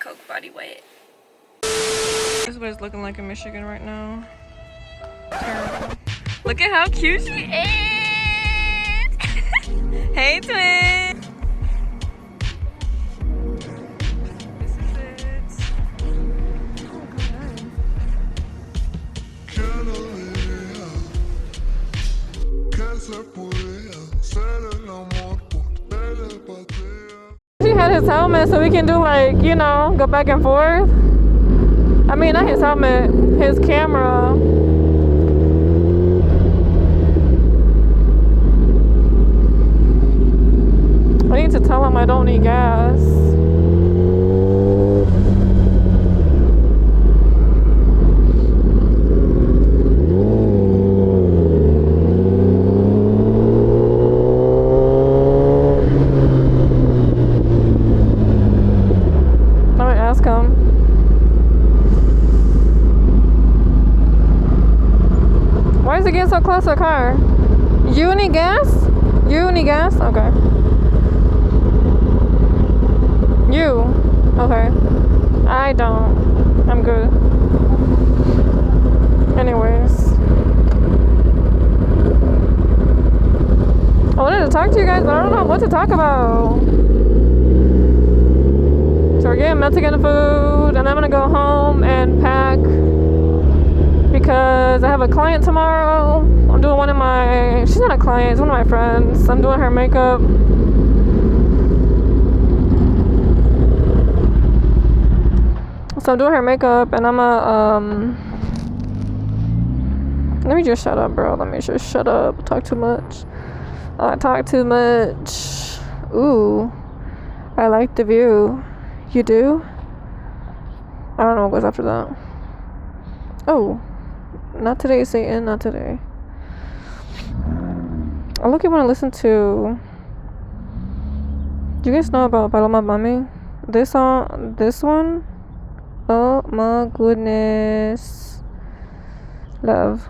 Coke body wet. This is what it's looking like in Michigan right now. Terrible. Look at how cute she is! Hey, twin! This is it. He had his helmet so we can do, like, you know, go back and forth. I mean, not his helmet, his camera. I need to tell him I don't need gas. I'm gonna ask him. Why is it getting so close to the car? You need gas? You need gas? Okay. You? Okay. I don't. I'm good. Anyways. I wanted to talk to you guys, but I don't know what to talk about. So we're getting Mexican food, and I'm gonna go home and pack because I have a client tomorrow. I'm doing one of my, she's not a client, it's one of my friends. I'm doing her makeup. So I'm doing her makeup, and I'm let me just shut up, bro. Let me just shut up. I talk too much. I talk too much. Ooh, I like the view. You do? I don't know what goes after that. Oh, not today, Satan. Not today. I look at want to listen to. Do you guys know about Paloma Mami? This song, this one. Oh my goodness. Love.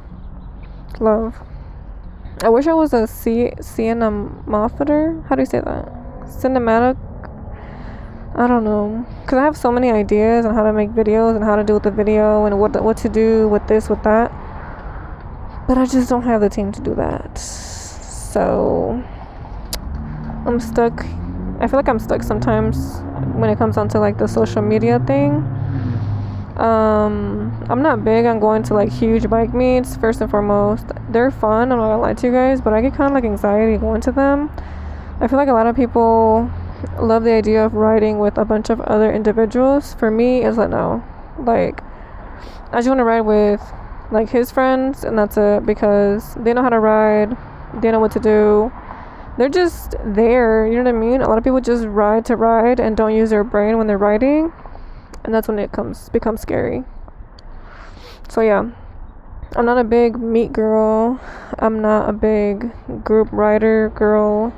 I wish I was a cinematographer. How do you say that? Cinematic. I don't know, because I have so many ideas on how to make videos and how to do with the video and what to do with this, with that, but I just don't have the team to do that. So I'm stuck. I feel like I'm stuck sometimes when it comes down to like the social media thing. I'm not big on going to like huge bike meets. First and foremost, they're fun, I'm not gonna lie to you guys, but I get kind of like anxiety going to them. I feel like a lot of people love the idea of riding with a bunch of other individuals. For me, it's like, no, like I just want to ride with like his friends, and that's it, because they know how to ride, they know what to do, they're just there, you know what I mean? A lot of people just ride to ride and don't use their brain when they're riding, and that's when it becomes scary. So yeah, I'm not a big meet girl, I'm not a big group rider girl,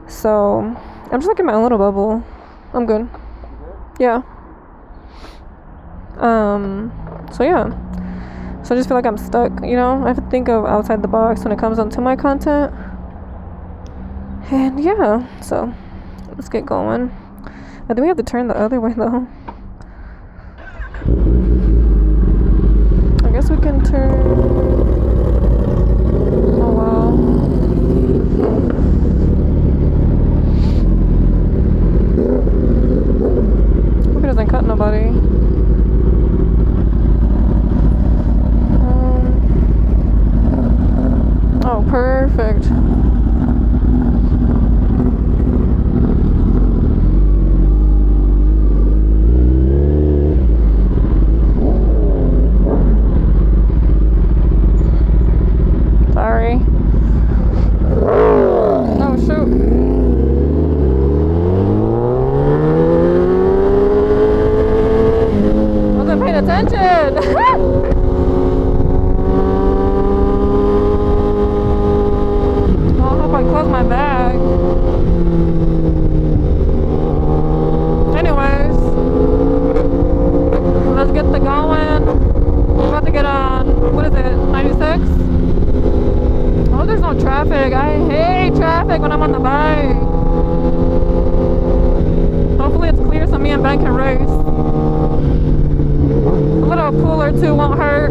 so I'm just like in my own little bubble. I'm good. Yeah. So yeah. So I just feel like I'm stuck, you know? I have to think of outside the box when it comes onto my content. And yeah, so let's get going. I think we have to turn the other way though. I guess we can turn. Oh wow. Hope it doesn't cut nobody. Oh, perfect. Sorry. Oh, shoot. Wasn't paying attention. or two won't hurt.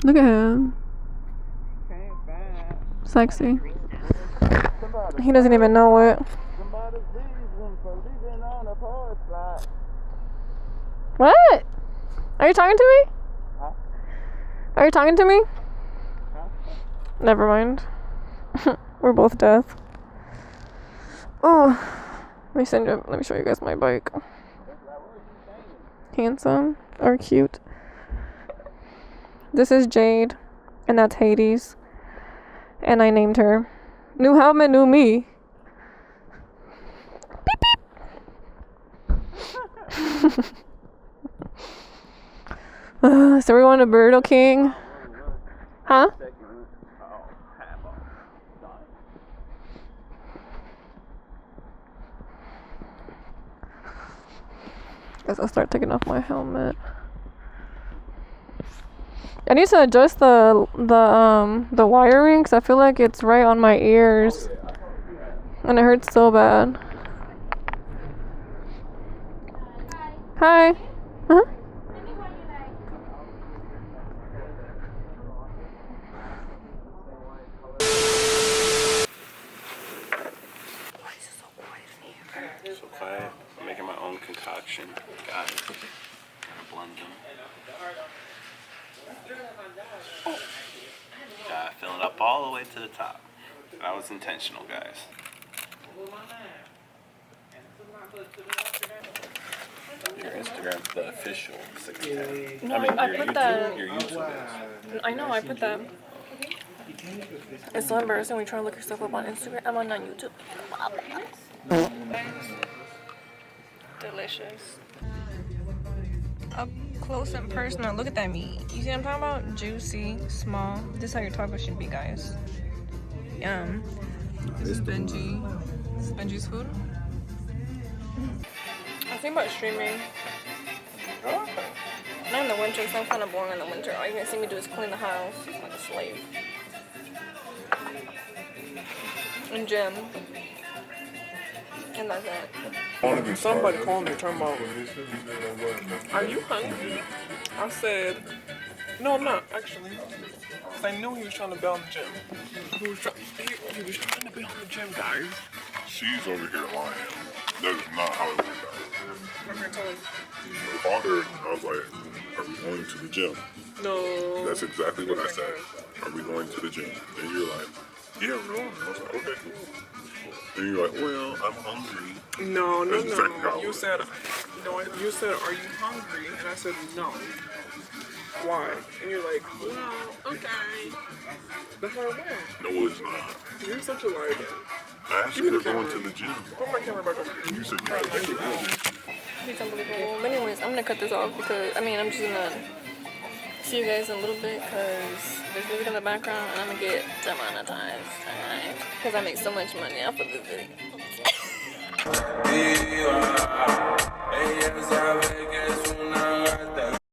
Look at him. Sexy. He doesn't even know it. What? Are you talking to me? Are you talking to me? Never mind. We're both deaf. Oh, let me show you guys my bike. Handsome or cute. This is Jade, and that's Hades. And I named her. New helmet, new me. Beep beep. So we're going to Burrito King. Huh? Guess I'll start taking off my helmet. I need to adjust the wiring because I feel like it's right on my ears, and it hurts so bad. Hi. Huh? Why is it so quiet in here? So quiet. I'm making my own concoction, guys. Gotta blend them. Gotta fill it up all the way to the top. That was intentional, guys. Your Instagram's the official Sixxten. No, I mean, I your put YouTube, that. your YouTube is. I know, I put that. It's so embarrassing when you try to look yourself up on Instagram. I'm on YouTube. Delicious. Up close and personal. Look at that meat. You see what I'm talking about? Juicy, small. This is how your taco should be, guys. Yum. This is Benji. This is Benji's food. I think about streaming. Not in the winter, because I'm kind of boring in the winter. All you're going to see me do is clean the house like a slave. And gym. And that's it. Somebody called me talking about, are you hungry? I said, no, I'm not, actually. I knew he was trying to be on the gym. He was trying to be on the gym, guys. She's over here lying. That is not how it went down. Okay, tell him. I called her and I was like, are we going to the gym? No. That's exactly what I said. Are we going to the gym? And you're like, yeah, we're going. I was like, okay, cool. And you're like, well, I'm hungry. No. exactly how it You was. said, you said, are you hungry? And I said, no. Why? And you're like, well, okay. That's how it went. No, it's not. You're such a liar. I asked you if we're going to the gym. Put my camera back over here. And you said, yeah, thank you. It's unbelievable. But anyways, I'm gonna cut this off because I'm just gonna see you guys in a little bit because there's music in the background and I'm gonna get demonetized, alright? Because I make so much money off of this video.